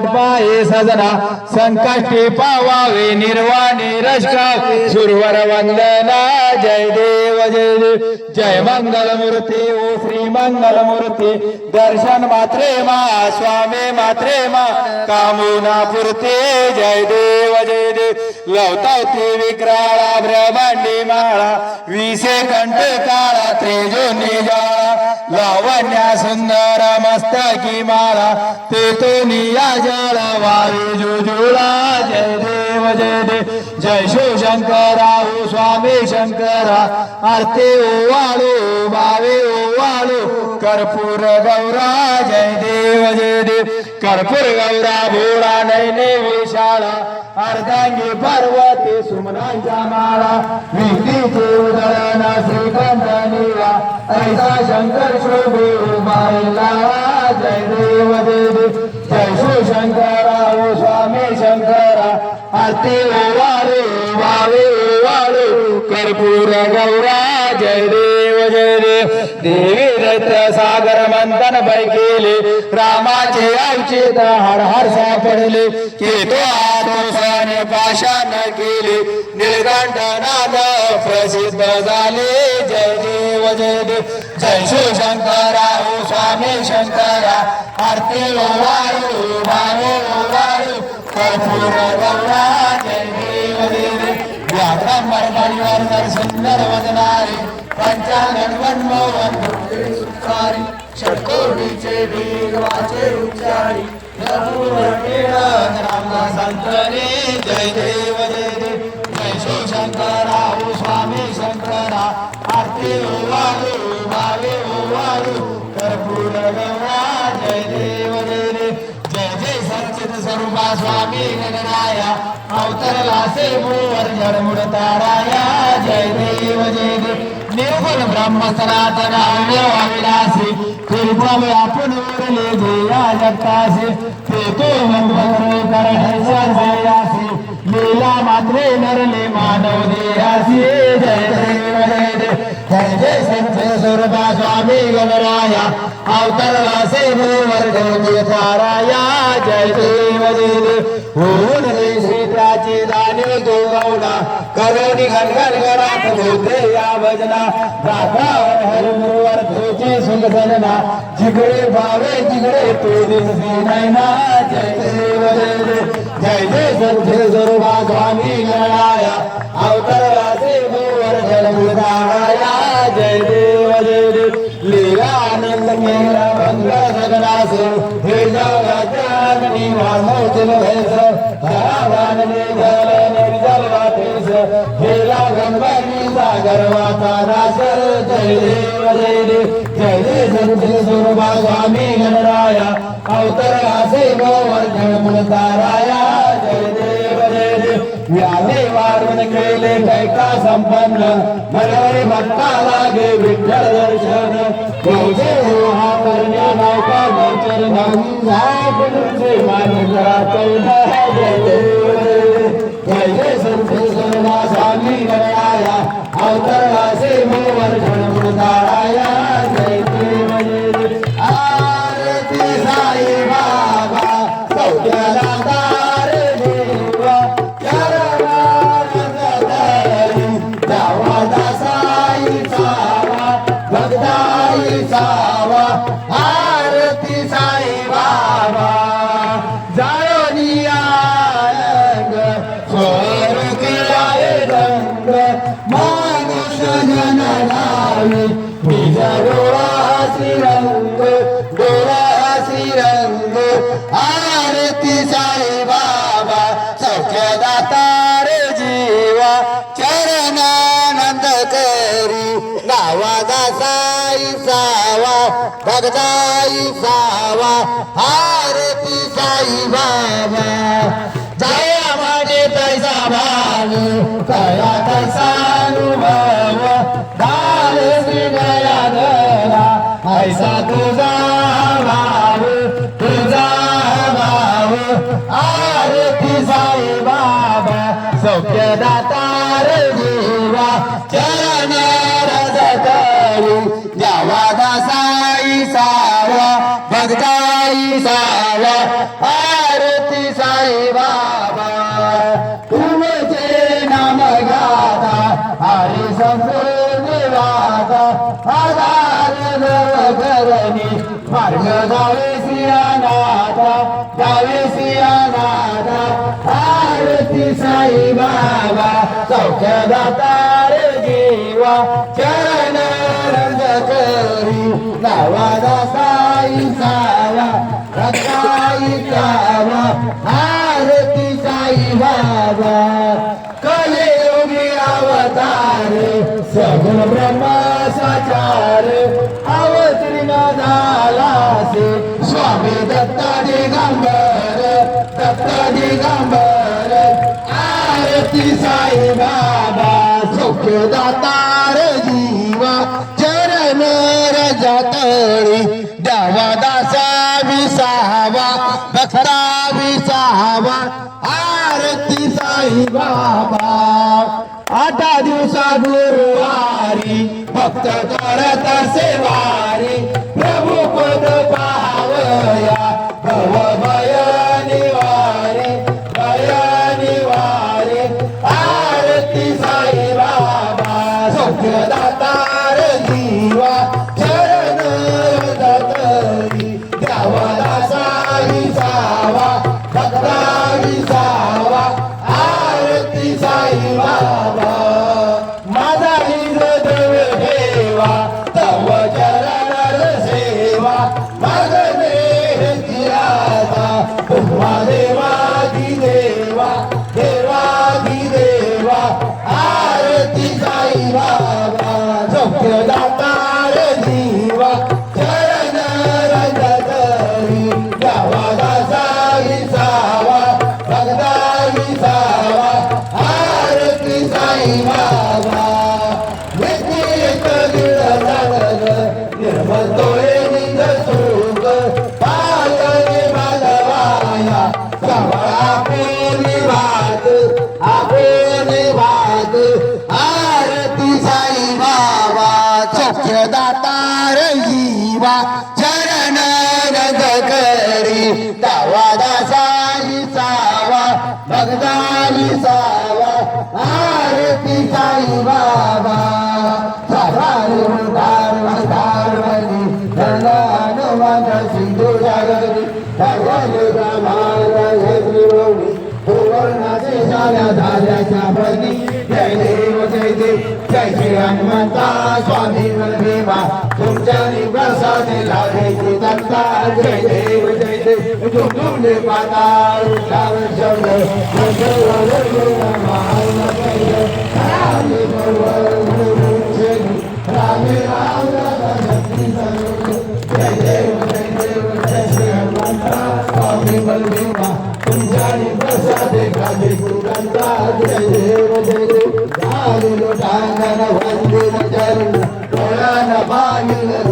वाट पाहे सजना संकष्टी पावावे निर्वाणी रशकावे सुरवर वंदना जय देव जय देव जय मंगल मूर्ती ओ श्री मंगल मूर्ती दर्शन मात्रे मा स्वामी मात्रे मा कामना पुरते जय देव लवतावती विक्राळा ब्रह्मांडी माळा विसे कंठ काळा त्रिजोनी जाळा लावण्या सुंदर मस्तकी माळा ते तो निया जळ वायू जुजुळा जय देव जय शिवशंकरा ओ स्वामी शंकरा आरती ओवाळू बावे ओवाळू कर्पूर गौरा जय देव कर्पूर गौरा भोळा नैने विशाळा अर्धांगी पार्वती सुमनांच्या माळा विष्णूचे उदळण श्रीकांत निळा ऐसा शंकर शोभे उभारला जय देव जय शिवशंकरा ओ स्वामी शंकरा आरती ओवाळू वावे ओवाळू कर्पूर गौरा जय देव देवी दैत्य सागर मंथन पैकेले रामाचे अवचित हर हर सापडले की तो आतोसाने पाषाण केले निळकंठ नाद प्रसिद्ध झाले जय देव जय शिवशंकरा ओ स्वामी शंकरा आरती ओवाळू वावे ओवाळू कर्पूर गौरा जय देव व्याघ्रांबर सुंदर वदनारे पंचानन वनमोहन सुखारी षटकोटीचे वीरवाचे उच्चारी रामला संतरे जय देव जय शिवशंकरा ओ स्वामी शंकरा आरती ओवाळू भावे ओवाळू कर्पूर गौरा जय देव जय जय सच्चिद स्वरूपा स्वामी गणराया अवतरला से मूवर जडमुड ताराया जय देव निर्गुण ब्रह्म सनातन अविनाशी त्रिभुवन आपण उरले जया जगतासी ते तो भगवंत करण सर्वयासी लीला मात्रे नरले मानव देहासी जय देव जय जय संत स्वरूपा स्वामी गणराया अवतरला से मूवर जडमुड ताराया जय देव होऊन रे श्रीत्राची जाणीव तो गौडा करोनी घनघन घरात होते या भजना राधावर हरिमुरवर धोचे सुंगधना जिगडे भावे जिगडे तो दिसते नैना जय देव जय जय संत स्वरूपा स्वामी गणाया अवतरला से मूवर जलमुदाया जय देव लीला आनंद मेरा मंगल सगनासे हे जगत निवास मोचन भेस धरावानने जल निर्जल वातेस हे लागंबरी सागर वाता नासर जय देव जय जय संत स्वरूपा स्वामी गणराया अवतरला से गोवर जळमुळ ताराया जय देव व्याधे वारून केले कैका संपन्न मनोरे भक्ता लागे विठ्ठल दर्शन तुझे हा करण्या नौका चरण तुझे मान करा जय जय संत स्वरूपा स्वामी गणराया अवतरला से मोवर जळमुळ ताराया जय देव आरती साई बाबा सौख्याला तार देवा सावा आरती साई बाबा जाळनिया रंग स्वर केलाय रंग मानुष जन लावी निज डोळासी रंग डोळासी रंग आरती साई बाबा सौख्य दातार जीवा चरणानंद करी नावादा साई सावा भगताई सावा आरती साई बाबा जया माझे तैसा भाव कया तैसा अनुभव दाल श्री दया दरा ऐसा तुझा भाव आरती साई बाबा सौख्य दातार जीवा चरण द्यावा साई सावा भगताई सावा आरती वादा आधार नवकरणी मार्ग जावे सियानाथा जावे सियानाथा आरती साई बाबा सौख्यदाता रे जीवा चरण रंग करी नावादा साई सावा रकाई कावा आरती साई बाबा कलियुगी अवतार सगुण ब्रह्म साचार अवतीर्ण झाला से स्वामी दत्त दिगंबर आरती साई बाबा सौख्यदाता रे जीवा चरण रजतळी द्यावा दासा विसावा भक्ता विसावा आरती साई बाबा 8 दिवसा गुरुवारी भक्त करत सेवारी प्रभू पद पावया भव भय निवारी आरती साई बाबा सौख्यदाता रे जीवा चरण रजतळी द्यावा दासा विसावा भक्ता विसावा आरती साई बाबा माझा हृदय देवा तव चरण सेवा मागणे किराता तुम्हा देवादी देवा देवादी देवा आरती साई बाबा सौख्यदाता रे जीवा चरण रजतळी द्यावा दासा विसावा भक्ता विसावा आरती साई बाबा व्यक्तिगत दृढ झालं निर्मल डोळे निंद सुख पालने मालवाया सावळा आपोली भात आरती साई बाबा सौख्यदाता रे जीवा चरण रंग करी दावा दासा विसावा भक्ता विसावा आरती साई बाबा साधार वंदार धनानुवाद सिंधू जागरी भगवान ब्रह्मांड हे त्रिभुवनी सुवर्णाचे झाल्या धाऱ्याच्या बनी जय देव जय श्री हनुमंता स्वामी भीमा तुमच्या निवासाने लाभेची दत्ता जय देव तुमले पाता श्रावण शब्द स्वामी बलभीमा तुमच्या निवासाने लाभेची दत्ता जय देव लोटांगण वंदित चरण डोळ्यानं पाहिलं